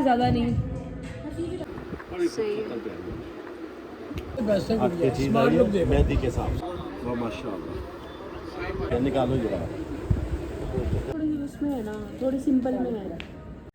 ज़्यादा नहीं। सही आपकी चीज़ आई है मेहंदी के साथ। वाह माशाल्लाह, निकालो जरा। थोड़ी उसमें है ना, थोड़ी सिंपल में है।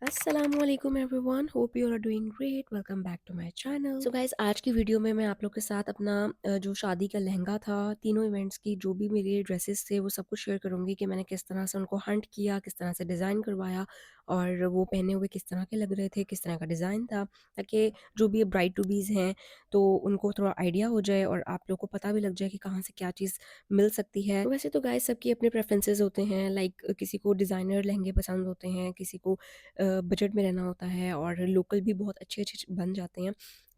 अस्सलामुअलैकुम everyone, hope you are doing great. Welcome back to my channel. So guys, आज की वीडियो में मैं आप लोग के साथ अपना जो शादी का लहंगा था, तीनों इवेंट्स की जो भी मेरे ड्रेसेस थे वो सब कुछ शेयर करूंगी कि मैंने किस तरह से उनको हंट किया, किस तरह से डिज़ाइन करवाया और वो पहने हुए किस तरह के लग रहे थे, किस तरह का डिज़ाइन था, ताकि जो भी ब्राइड टू बीज़ हैं तो उनको थोड़ा आइडिया हो जाए और आप लोग को पता भी लग जाए कि कहाँ से क्या चीज़ मिल सकती है। वैसे तो गाइस सबकी अपने प्रेफरेंसेस होते हैं, लाइक किसी को डिज़ाइनर लहंगे पसंद होते हैं, किसी को बजट में रहना होता है और लोकल भी बहुत अच्छे अच्छे बन जाते हैं।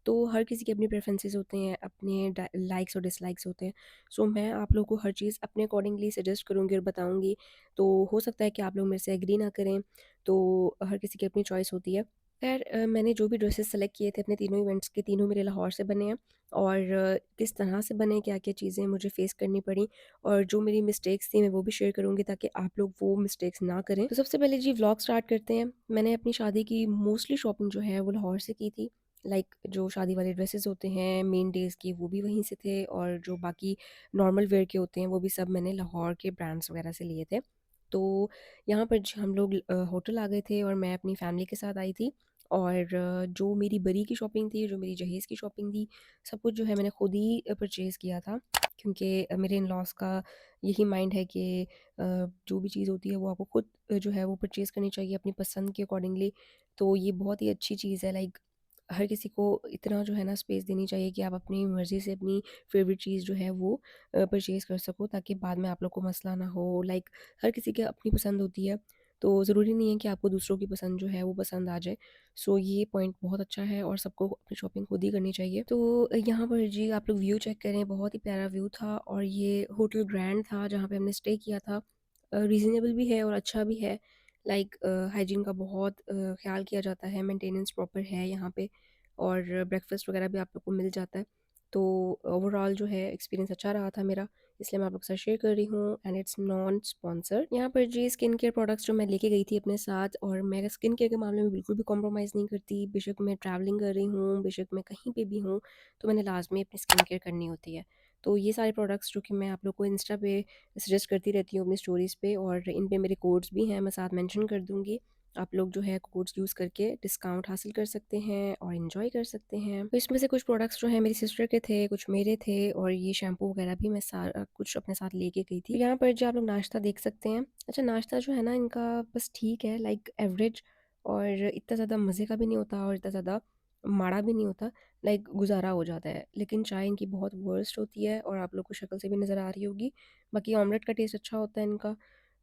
तो हर किसी के अपनी प्रेफरेंसेस होते हैं, अपने लाइक्स और डिसलाइक्स होते हैं। सो मैं आप लोगों को हर चीज़ अपने अकॉर्डिंगली सजेस्ट करूँगी और बताऊँगी। तो हो सकता है कि आप लोग मेरे से एग्री ना करें, तो हर किसी की अपनी चॉइस होती है। खैर मैंने जो भी ड्रेसेस सेलेक्ट किए थे अपने तीनों इवेंट्स के, तीनों मेरे लाहौर से बने हैं और किस तरह से बने, क्या क्या चीज़ें मुझे फेस करनी पड़ी और जो मेरी मिस्टेक्स थी मैं वो भी शेयर करूँगी ताकि आप लोग वो मिस्टेक्स ना करें। तो सबसे पहले जी व्लॉग स्टार्ट करते हैं। मैंने अपनी शादी की मोस्टली शॉपिंग जो है वो लाहौर से की थी। लाइक जो शादी वाले ड्रेसेस होते हैं मेन डेज़ के वो भी वहीं से थे और जो बाकी नॉर्मल वेयर के होते हैं वो भी सब मैंने लाहौर के ब्रांड्स वगैरह से लिए थे। तो यहाँ पर हम लोग होटल आ गए थे और मैं अपनी फैमिली के साथ आई थी और जो मेरी बरी की शॉपिंग थी, जो मेरी जहेज़ की शॉपिंग थी, सब कुछ जो है मैंने खुद ही परचेज़ किया था क्योंकि मेरे इन-लॉज़ का यही माइंड है कि जो भी चीज़ होती है वो आपको खुद जो है वो परचेज़ करनी चाहिए अपनी पसंद के अकॉर्डिंगली। तो ये बहुत ही अच्छी चीज़ है। लाइक हर किसी को इतना जो है ना स्पेस देनी चाहिए कि आप अपनी मर्ज़ी से अपनी फ़ेवरेट चीज़ जो है वो परचेज़ कर सको ताकि बाद में आप लोग को मसला ना हो। लाइक हर किसी की अपनी पसंद होती है, तो ज़रूरी नहीं है कि आपको दूसरों की पसंद जो है वो पसंद आ जाए। सो ये पॉइंट बहुत अच्छा है और सबको अपनी शॉपिंग खुद ही करनी चाहिए। तो यहाँ पर जी आप लोग व्यू चेक करें, बहुत ही प्यारा व्यू था और ये होटल ग्रैंड था जहाँ पे हमने स्टे किया था। रीज़नेबल भी है और अच्छा भी है। लाइक हाइजीन का बहुत ख़्याल किया जाता है, मेंटेनेंस प्रॉपर है यहाँ पे और ब्रेकफ़ास्ट वगैरह भी आप लोग को मिल जाता है। तो ओवरऑल जो है एक्सपीरियंस अच्छा रहा था मेरा, इसलिए मैं आप लोग के साथ शेयर कर रही हूँ एंड इट्स नॉन स्पॉन्सर्ड। यहाँ पर जी स्किन केयर प्रोडक्ट्स जो मैं लेके गई थी अपने साथ, और मैं स्किन केयर के मामले में बिल्कुल भी कॉम्प्रोमाइज़ नहीं करती। बेशक मैं ट्रैवलिंग कर रही हूँ, बेशक मैं कहीं पे भी हूँ, तो मैंने लाज़मी अपनी स्किन केयर करनी होती है। तो ये सारे प्रोडक्ट्स जो कि मैं आप लोग को इंस्टा पे सजेस्ट करती रहती हूँ अपनी स्टोरीज़ पे, और इन पे मेरे कोड्स भी हैं, मैं साथ मेंशन कर दूँगी। आप लोग जो है कोड्स यूज़ करके डिस्काउंट हासिल कर सकते हैं और एंजॉय कर सकते हैं। तो इसमें से कुछ प्रोडक्ट्स जो है मेरी सिस्टर के थे, कुछ मेरे थे और ये शैम्पू वगैरह भी मैं सारा कुछ अपने साथ लेके गई थी। यहाँ पर जो आप लोग नाश्ता देख सकते हैं, अच्छा नाश्ता जो है ना इनका बस ठीक है, लाइक एवरेज, और इतना ज़्यादा मज़े का भी नहीं होता और इतना ज़्यादा माड़ा भी नहीं होता, लाइक गुजारा हो जाता है। लेकिन चाय इनकी बहुत वर्स्ट होती है और आप लोग को शक्ल से भी नज़र आ रही होगी। बाकी ऑमलेट का टेस्ट अच्छा होता है इनका,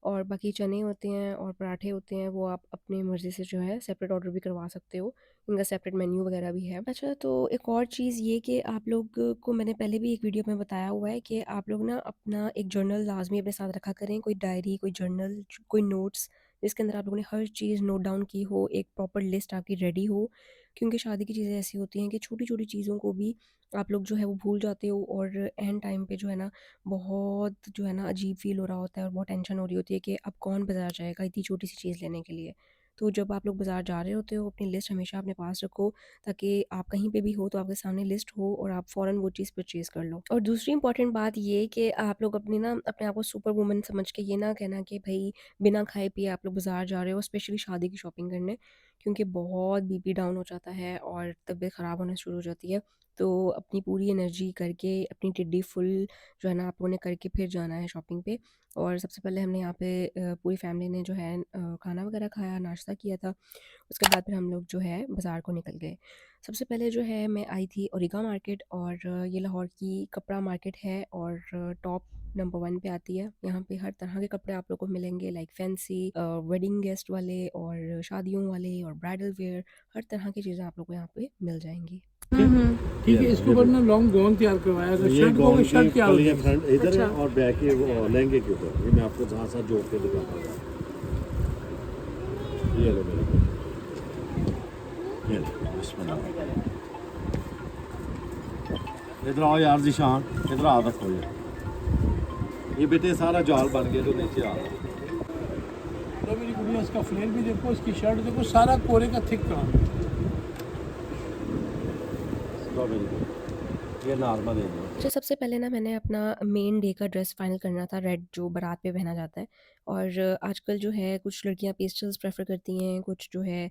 और बाकी चने होते हैं और पराठे होते हैं वो आप अपनी मर्ज़ी से जो है सेपरेट ऑर्डर भी करवा सकते हो। इनका सेपरेट मेन्यू वगैरह भी है। अच्छा, तो एक और चीज़ ये कि आप लोग को मैंने पहले भी एक वीडियो में बताया हुआ है कि आप लोग ना अपना एक जर्नल लाज़मी अपने साथ रखा करें, कोई डायरी, कोई जर्नल, कोई नोट्स, जिसके अंदर आप लोगों ने हर चीज़ नोट डाउन की हो, एक प्रॉपर लिस्ट आपकी रेडी हो। क्योंकि शादी की चीज़ें ऐसी होती हैं कि छोटी-छोटी चीज़ों को भी आप लोग जो है वो भूल जाते हो और एंड टाइम पे जो है ना बहुत जो है ना अजीब फ़ील हो रहा होता है और बहुत टेंशन हो रही होती है कि अब कौन बाज़ार जाएगा इतनी छोटी-सी चीज़ लेने के लिए। तो जब आप लोग बाज़ार जा रहे होते हो अपनी लिस्ट हमेशा अपने पास रखो, ताकि आप कहीं पे भी हो तो आपके सामने लिस्ट हो और आप फ़ौरन वो चीज़ परचेज़ कर लो। और दूसरी इंपॉर्टेंट बात ये कि आप लोग अपनी ना अपने आप को सुपर वुमन समझ के ये ना कहना कि भई बिना खाए-पिए आप लोग बाज़ार जा रहे हो स्पेशली शादी की शॉपिंग करने, क्योंकि बहुत बीपी डाउन हो जाता है और तबीयत ख़राब होना शुरू हो जाती है। तो अपनी पूरी एनर्जी करके, अपनी टिड्डी फुल जो है ना आप लोगों ने करके फिर जाना है शॉपिंग पे। और सबसे पहले हमने यहाँ पे पूरी फैमिली ने जो है खाना वगैरह खाया, नाश्ता किया था। उसके बाद फिर हम लोग जो है बाज़ार को निकल गए। सबसे पहले जो है मैं आई थी ओरिगा मार्केट, और ये लाहौर की कपड़ा मार्केट है और टॉप नंबर 1 पे आती है। यहाँ पे हर तरह के कपड़े आप लोगों को मिलेंगे, लाइक फैंसी, वेडिंग गेस्ट वाले और शादियों वाले और ब्राइडल वेयर, हर तरह की चीज़ें आप लोगों को यहाँ पे मिल जाएंगी। ठीक है। इसके ऊपर ना लॉन्ग गाउन तैयार करवाया था। ये शर्ट को गाउन शर्ट की क्या होती कलियां है? फ्रंट इधर है अच्छा। और बैक के वो लहंगे के ऊपर। ये मैं आपको जहाँ साथ जोड़ के दिखाता हूँ। ये लो मेरे को, ये लो बिस्मिल्लाह। इधर आओ यार ज़ीशान, इधर आ रखो ये बेटे सारा जाल बन गया जो नीचे आ रहा है। बोलो मेरी गुड़िया, इसका फ्लेयर भी देखो, इसकी शर्ट देखो, सारा कोरे का थिक काम है। स्ट्रॉबेरी का ये नॉर्मल है। अच्छा, सबसे पहले ना मैंने अपना मेन डे का ड्रेस फाइनल करना था, रेड जो बारात पे पहना जाता है। और आजकल जो है कुछ लड़कियां पेस्टल्स प्रेफर करती हैं, कुछ जो है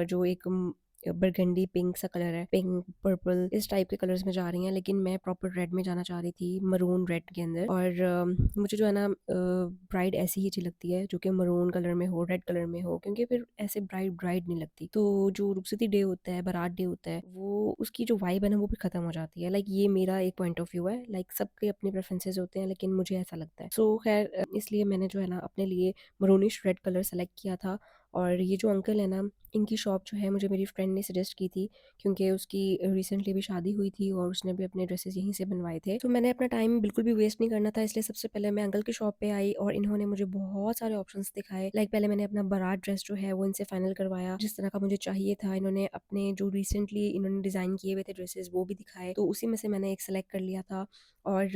जो एक बरगंडी पिंक सा कलर है, पिंक पर्पल इस टाइप के कलर्स में जा रही हैं, लेकिन मैं प्रॉपर रेड में जाना चाह रही थी, मरून रेड के अंदर। और मुझे जो है ना ब्राइड ऐसी ही अच्छी लगती है जो कि मरून कलर में हो, रेड कलर में हो, क्योंकि फिर ऐसे ब्राइड ब्राइड नहीं लगती। तो जो रुखसती डे होता है, बारात डे होता है, वो उसकी जो वाइब है ना वो भी खत्म हो जाती है। लाइक ये मेरा एक पॉइंट ऑफ व्यू है, लाइक सबके अपने प्रेफरेंसेस होते हैं, लेकिन मुझे ऐसा लगता है। सो खैर इसलिए मैंने जो है ना अपने लिए मरूनिश रेड कलर सेलेक्ट किया था। और ये जो अंकल है ना, इनकी शॉप जो है मुझे मेरी फ्रेंड ने सजेस्ट की थी, क्योंकि उसकी रिसेंटली भी शादी हुई थी और उसने भी अपने ड्रेसेस यहीं से बनवाए थे। तो मैंने अपना टाइम बिल्कुल भी वेस्ट नहीं करना था, इसलिए सबसे पहले मैं अंकल की शॉप पे आई और इन्होंने मुझे बहुत सारे ऑप्शंस दिखाए। लाइक पहले मैंने अपना बारात ड्रेस जो है वो इनसे फाइनल करवाया, जिस तरह का मुझे चाहिए था। इन्होंने अपने जो रिसेंटली इन्होंने डिज़ाइन किए हुए थे ड्रेसेस वो भी दिखाए, तो उसी में से मैंने एक सेलेक्ट कर लिया था। और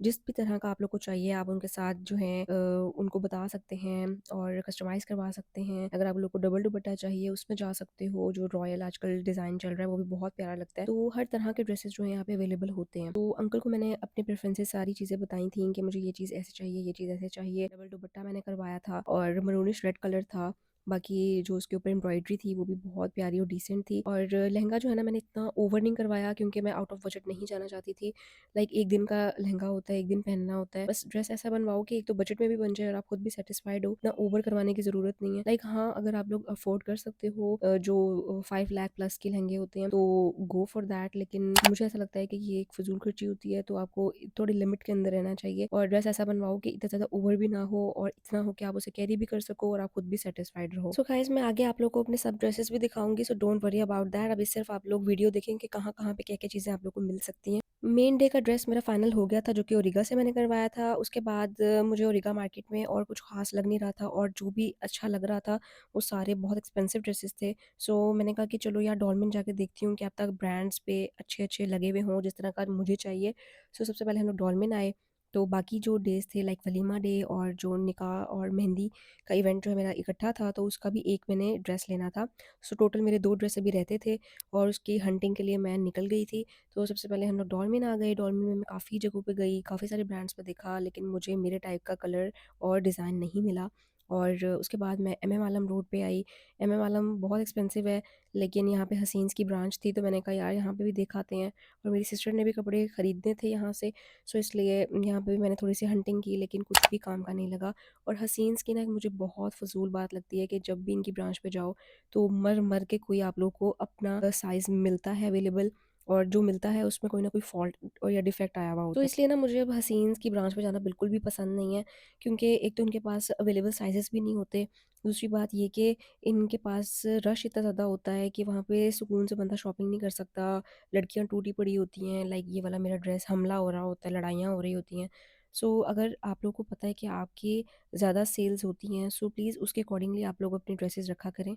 जिस भी तरह का आप लोग को चाहिए आप उनके साथ जो है उनको बता सकते हैं और कस्टमाइज़ करवा सकते हैं। अगर आप लोग को डबल दुपट्टा चाहिए उसमें जा सकते हो, जो रॉयल आजकल डिज़ाइन चल रहा है वो भी बहुत प्यारा लगता है। तो हर तरह के ड्रेसेस जो है यहाँ पे अवेलेबल होते हैं। तो अंकल को मैंने अपने प्रेफरेंसेस सारी चीज़ें बताई थी कि मुझे ये चीज़ ऐसे चाहिए, ये चीज़ ऐसे चाहिए। डबल दुपट्टा मैंने करवाया था और मरूनिश रेड कलर था। बाकी जो उसके ऊपर एम्ब्रॉयडरी थी वो भी बहुत प्यारी और डिसेंट थी। और लहंगा जो है ना मैंने इतना ओवर नहीं करवाया, क्योंकि मैं आउट ऑफ बजट नहीं जाना चाहती थी। लाइक एक दिन का लहंगा होता है, एक दिन पहनना होता है, बस ड्रेस ऐसा बनवाओ कि एक तो बजट में भी बन जाए और आप खुद भी सेटिस्फाइड हो, ना ओवर करवाने की ज़रूरत नहीं है। लाइक हाँ, अगर आप लोग अफोर्ड कर सकते हो जो 5 लाख प्लस के लहंगे होते हैं तो गो फॉर दैट, लेकिन मुझे ऐसा लगता है कि ये एक फजूल खर्ची होती है, तो आपको थोड़ी लिमिट के अंदर रहना चाहिए। और ड्रेस ऐसा बनवाओ कि इतना ज़्यादा ओवर भी ना हो और इतना हो कि आप उसे कैरी भी कर सको और आप खुद भी सेटिस्फाइड रहो। सो गाइस, मैं आगे आप लोग को अपने सब ड्रेसेस भी दिखाऊंगी, so don't worry about that. अभी सिर्फ आप लोग वीडियो देखें कि कहाँ कहाँ पे क्या क्या चीज़ें आप लोग को मिल सकती हैं। मेन डे का ड्रेस मेरा फाइनल हो गया था, जो कि ओरिगा से मैंने करवाया था। उसके बाद मुझे ओरिगा मार्केट में और कुछ खास लग नहीं रहा था, और जो भी अच्छा लग रहा था वो सारे बहुत एक्सपेंसिव ड्रेसेस थे। सो मैंने कहा कि चलो यार डॉलमेन जाके देखती हूँ कि अब तक ब्रांड्स पे अच्छे अच्छे लगे हुए हों जिस तरह का मुझे चाहिए। सो सबसे पहले हम लोग डॉलमेन आए। तो बाकी जो डेज़ थे लाइक वलीमा डे और जो निकाह और मेहंदी का इवेंट जो है मेरा इकट्ठा था, तो उसका भी एक मैंने ड्रेस लेना था। सो टोटल मेरे 2 ड्रेस अभी रहते थे और उसकी हंटिंग के लिए मैं निकल गई थी। तो सबसे पहले हम लोग डॉल्मेन आ गए। डॉल्मेन में मैं काफ़ी जगहों पे गई, काफ़ी सारे ब्रांड्स पे देखा, लेकिन मुझे मेरे टाइप का कलर और डिज़ाइन नहीं मिला। और उसके बाद मैं एमएम आलम रोड पे आई। एमएम आलम बहुत एक्सपेंसिव है, लेकिन यहाँ पे हसीन्स की ब्रांच थी, तो मैंने कहा यार यहाँ पे भी देख आते हैं। और मेरी सिस्टर ने भी कपड़े ख़रीदने थे यहाँ से, सो इसलिए यहाँ पे भी मैंने थोड़ी सी हंटिंग की, लेकिन कुछ भी काम का नहीं लगा। और हसीन्स की ना मुझे बहुत फजूल बात लगती है कि जब भी इनकी ब्रांच पे जाओ तो मर मर के कोई आप लोग को अपना साइज़ मिलता है अवेलेबल, और जो मिलता है उसमें कोई ना कोई फ़ॉल्ट और या डिफेक्ट आया हुआ होता है। तो इसलिए ना मुझे अब हसीन्स की ब्रांच में जाना बिल्कुल भी पसंद नहीं है, क्योंकि एक तो उनके पास अवेलेबल साइज़ेस भी नहीं होते। दूसरी बात ये कि इनके पास रश इतना ज़्यादा होता है कि वहाँ पे सुकून से बंदा शॉपिंग नहीं कर सकता। लड़कियाँ टूटी पड़ी होती हैं, लाइक ये वाला मेरा ड्रेस हमला हो रहा होता है, लड़ाइयाँ हो रही होती हैं। सो अगर आप लोग को पता है कि आपकी ज़्यादा सेल्स होती हैं, सो प्लीज़ उसके अकॉर्डिंगली आप लोग अपनी ड्रेसेस रखा करें,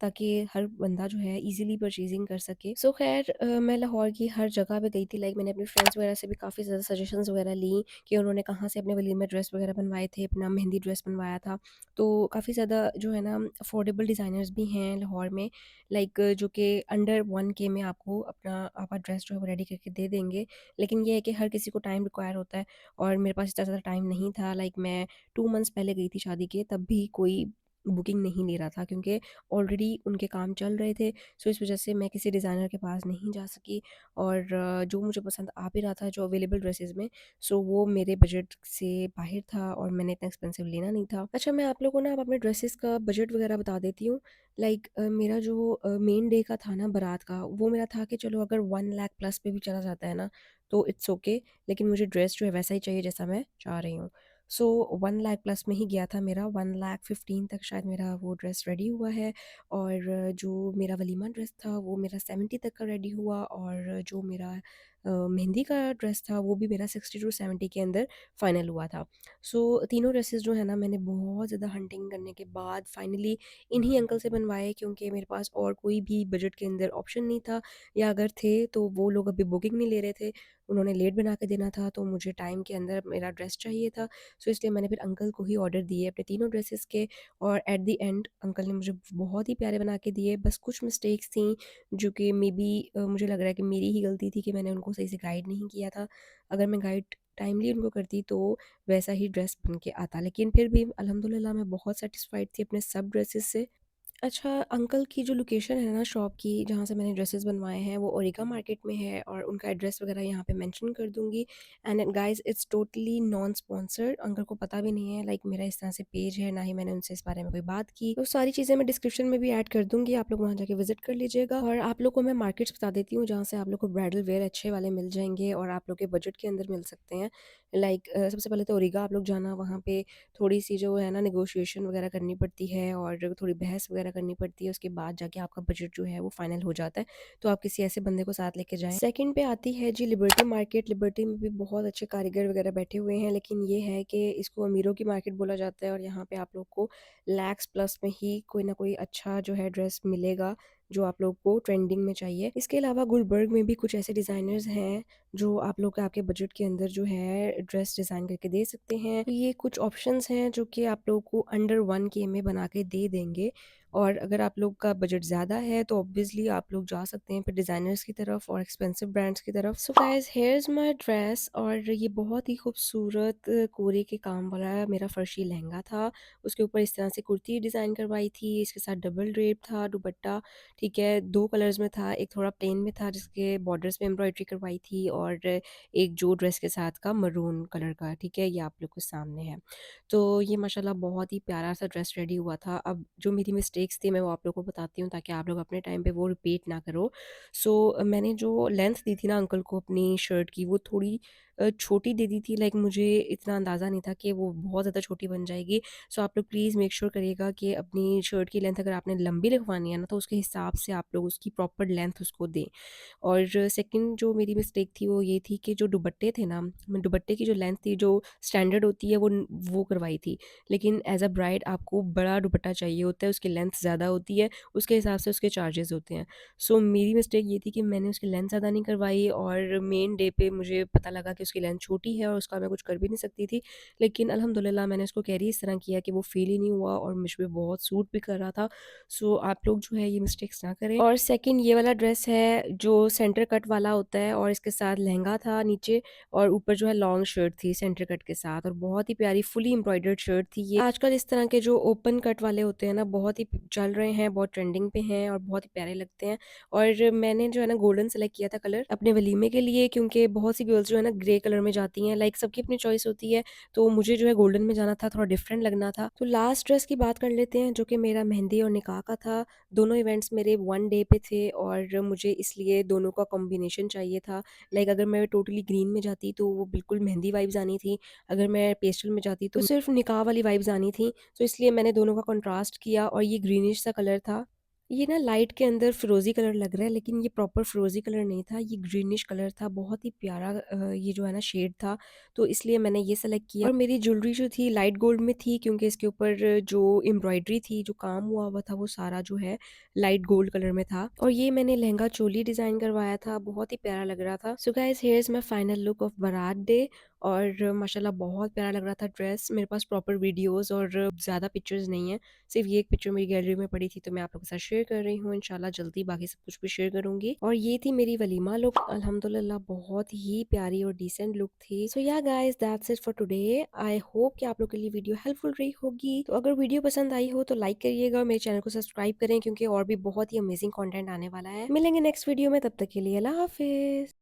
ताकि हर बंदा जो है इजीली परचेजिंग कर सके। सो खैर मैं लाहौर की हर जगह पे गई थी। लाइक मैंने अपनी फ्रेंड्स वगैरह से भी काफ़ी ज़्यादा सजेशंस वगैरह ली कि उन्होंने कहाँ से अपने वलीमे ड्रेस वगैरह बनवाए थे, अपना मेहंदी ड्रेस बनवाया था। तो काफ़ी ज़्यादा जो है ना अफोर्डेबल डिज़ाइनर्स भी हैं लाहौर में, लाइक जो कि अंडर 1K में आपको अपना आपका ड्रेस जो है वो रेडी करके दे देंगे। लेकिन ये है कि हर किसी को टाइम रिक्वायर होता है, और मेरे पास इतना ज़्यादा टाइम नहीं था। लाइक मैं 2 मंथ्स पहले गई थी शादी के, तब भी कोई बुकिंग नहीं ले रहा था, क्योंकि ऑलरेडी उनके काम चल रहे थे। सो इस वजह से मैं किसी डिज़ाइनर के पास नहीं जा सकी। और जो मुझे पसंद आ भी रहा था जो अवेलेबल ड्रेसेस में, सो वो मेरे बजट से बाहर था और मैंने इतना एक्सपेंसिव लेना नहीं था। अच्छा, मैं आप लोगों को ना अब अपने ड्रेसेस का बजट वगैरह बता देती हूँ। लाइक मेरा जो मेन डे का था ना बारात का, वो मेरा था कि चलो अगर 1 लाख प्लस पे भी चला जाता है ना तो इट्स ओके, लेकिन मुझे ड्रेस जो है वैसा ही चाहिए जैसा मैं चाह रही हूँ। सो 1 लाख प्लस में ही गया था मेरा, 1,15,000 तक शायद मेरा वो ड्रेस रेडी हुआ है। और जो मेरा वलीमा ड्रेस था वो मेरा 70 तक का रेडी हुआ। और जो मेरा मेहंदी का ड्रेस था वो भी मेरा 60 टू 70 के अंदर फाइनल हुआ था। सो तीनों ड्रेसेस जो है ना मैंने बहुत ज़्यादा हंटिंग करने के बाद फाइनली इन्हीं अंकल से बनवाए, क्योंकि मेरे पास और कोई भी बजट के अंदर ऑप्शन नहीं था, या अगर थे तो वो लोग अभी बुकिंग नहीं ले रहे थे, उन्होंने लेट बना के देना था, तो मुझे टाइम के अंदर मेरा ड्रेस चाहिए था। सो इसलिए मैंने फिर अंकल को ही ऑर्डर दिए अपने तीनों ड्रेसेस के, और एट द एंड अंकल ने मुझे बहुत ही प्यारे बना के दिए। बस कुछ मिस्टेक्स थी जो कि मे बी मुझे लग रहा है कि मेरी ही गलती थी कि मैंने उनको सही से गाइड नहीं किया था। अगर मैं गाइड टाइमली उनको करती तो वैसा ही ड्रेस बन के आता। लेकिन फिर भी अल्हम्दुलिल्लाह मैं बहुत सैटिस्फाइड थी अपने सब ड्रेसेस से। अच्छा, अंकल की जो लोकेशन है ना शॉप की, जहाँ से मैंने ड्रेसेस बनवाए हैं, वो ओरिगा मार्केट में है, और उनका एड्रेस वगैरह यहाँ पे मेंशन कर दूँगी। And guys it's totally non sponsored, uncle को पता भी नहीं है लाइक मेरा इस तरह से पेज है, ना ही मैंने उनसे इस बारे में कोई बात की। तो सारी चीज़ें मैं डिस्क्रिप्शन में भी ऐड कर दूँगी, आप लोग वहाँ जाके विजिट कर लीजिएगा। और आप लोग को मैं मार्केट्स बता देती हूँ जहाँ से आप लोग को ब्राइडल वेयर अच्छे वाले मिल जाएँगे और आप लोग के बजट के अंदर मिल सकते हैं। लाइक सबसे पहले तो ओरिगा आप लोग जाना, वहाँ पे थोड़ी-सी जो है ना नेगोशिएशन वगैरह करनी पड़ती है और थोड़ी बहस वगैरह करनी पड़ती है, उसके बाद जाके आपका बजट जो है वो फाइनल हो जाता है। तो आप किसी ऐसे बंदे को साथ लेके जाएँ। सेकंड पे आती है जी लिबर्टी मार्केट। लिबर्टी में भी बहुत अच्छे कारीगर वगैरह बैठे हुए हैं, लेकिन ये है कि इसको अमीरों की मार्केट बोला जाता है, और यहाँ पे आप लोग को लैक्स प्लस में ही कोई ना कोई अच्छा जो है ड्रेस मिलेगा, जो आप लोग को ट्रेंडिंग में चाहिए। इसके अलावा गुलबर्ग में भी कुछ ऐसे डिज़ाइनर्स हैं जो आप लोग आपके बजट के अंदर जो है ड्रेस डिज़ाइन करके दे सकते हैं। तो ये कुछ ऑप्शंस हैं जो कि आप लोगों को अंडर 1K में बना के दे देंगे। और अगर आप लोग का बजट ज़्यादा है तो ऑब्वियसली आप लोग जा सकते हैं फिर डिज़ाइनर्स की तरफ और एक्सपेंसिव ब्रांड्स की तरफ। So guys here is my dress, और ये बहुत ही खूबसूरत कोरे के काम वाला मेरा फर्शी लहंगा था। उसके ऊपर इस तरह से कुर्ती डिज़ाइन करवाई थी, इसके साथ डबल ड्रेप था दुपट्टा, ठीक है, 2 कलर्स में था, एक थोड़ा प्लेन में था जिसके बॉर्डर्स में एम्ब्रॉयडरी करवाई थी, और एक जो ड्रेस के साथ का मरून कलर का, ठीक है, ये आप लोग के सामने है। तो ये माशाल्लाह बहुत ही प्यारा सा ड्रेस रेडी हुआ था। अब जो मेरी मिस्टेक्स थी मैं वो आप लोग को बताती हूँ ताकि आप लोग अपने टाइम पे वो रिपीट ना करो। सो मैंने जो लेंथ दी थी ना अंकल को अपनी शर्ट की, वो थोड़ी छोटी दे दी थी, लाइक मुझे इतना अंदाज़ा नहीं था कि वो बहुत ज़्यादा छोटी बन जाएगी। सो आप लोग प्लीज़ मेक श्योर करिएगा कि अपनी शर्ट की लेंथ अगर आपने लंबी लगवानी है ना तो उसके हिसाब से आप लोग उसकी प्रॉपर लेंथ उसको दें। और सेकंड जो मेरी मिस्टेक थी वो ये थी कि जो दुपट्टे थे ना, मैं दुपट्टे की जो लेंथ थी जो स्टैंडर्ड होती है वो करवाई थी। लेकिन एज़ अ ब्राइड आपको बड़ा दुपट्टा चाहिए होता है, उसकी लेंथ ज़्यादा होती है, उसके हिसाब से उसके चार्जेस होते हैं। सो मेरी मिस्टेक ये थी कि मैंने उसकी लेंथ ज़्यादा नहीं करवाई, और मेन डे पे मुझे पता लगा कि उसकी लेंथ छोटी है और उसका मैं कुछ कर भी नहीं सकती थी। लेकिन अल्हम्दुलिल्लाह मैंने उसको कैरी इस तरह किया कि वो फ़ील ही नहीं हुआ और मुझ पे बहुत सूट भी कर रहा था। सो आप लोग जो है ये मिस्टेक्स ना करें। और सेकंड ये वाला ड्रेस है जो सेंटर कट वाला होता है, और इसके साथ लहंगा था नीचे, और ऊपर जो है लॉन्ग शर्ट थी सेंटर कट के साथ, और बहुत ही प्यारी फुली एम्ब्रॉयडर्ड शर्ट थी ये। आजकल इस तरह के जो ओपन कट वाले होते हैं ना बहुत ही चल रहे हैं, बहुत ट्रेंडिंग पे हैं और बहुत ही प्यारे लगते हैं। और मैंने जो है ना गोल्डन सेलेक्ट किया था कलर अपने वलीमे के लिए, क्योंकि बहुत सी गर्ल्स जो है ना ग्रे कलर में जाती हैं, लाइक सबकी अपनी चॉइस होती है, तो मुझे जो है गोल्डन में जाना था, थोड़ा डिफरेंट लगना था। तो लास्ट ड्रेस की बात कर लेते हैं जो कि मेरा मेहंदी और निकाह का था। दोनों इवेंट्स मेरे 1 डे पे थे, और मुझे इसलिए दोनों का कॉम्बिनेशन चाहिए था। लाइक अगर मैं टोटली ग्रीन में जाती तो वो बिल्कुल मेहंदी वाइब्स आनी थी, अगर मैं पेस्टल में जाती तो सिर्फ निकाह वाली वाइब्स आनी थी। तो इसलिए मैंने दोनों का कंट्रास्ट किया, और ये ग्रीनिश सा कलर था। ये ना लाइट के अंदर फ़िरोज़ी कलर लग रहा है, लेकिन ये प्रॉपर फ़िरोज़ी कलर नहीं था, ये ग्रीनिश कलर था, बहुत ही प्यारा ये जो है ना शेड था, तो इसलिए मैंने ये सेलेक्ट किया। और मेरी ज्वेलरी जो थी लाइट गोल्ड में थी, क्योंकि इसके ऊपर जो एम्ब्रॉयडरी थी, जो काम हुआ हुआ था, वो सारा जो है लाइट गोल्ड कलर में था। और ये मैंने लहंगा चोली डिज़ाइन करवाया था, बहुत ही प्यारा लग रहा था। So guys here is my final look of बारात डे, और माशाल्लाह बहुत प्यारा लग रहा था ड्रेस। मेरे पास प्रॉपर वीडियोज़ और ज़्यादा पिक्चर्स नहीं हैं, सिर्फ ये एक पिक्चर मेरी गैलरी में पड़ी थी, तो मैं आप लोगों के साथ शेयर कर रही हूँ। इंशाल्लाह जल्दी बाकी सब कुछ भी शेयर करूँगी। और ये थी मेरी वलीमा लुक, अल्हम्दुलिल्लाह बहुत ही प्यारी और डिसेंट लुक थी। सो या guys that's it for today. I hope कि आप लोग के लिए वीडियो हेल्पफुल रही होगी। तो अगर वीडियो पसंद आई हो तो लाइक करिएगा और मेरे चैनल को सब्सक्राइब करें, क्योंकि और भी बहुत ही अमेजिंग कंटेंट आने वाला है। मिलेंगे नेक्स्ट वीडियो में, तब तक के लिए अल्लाह हाफिज़।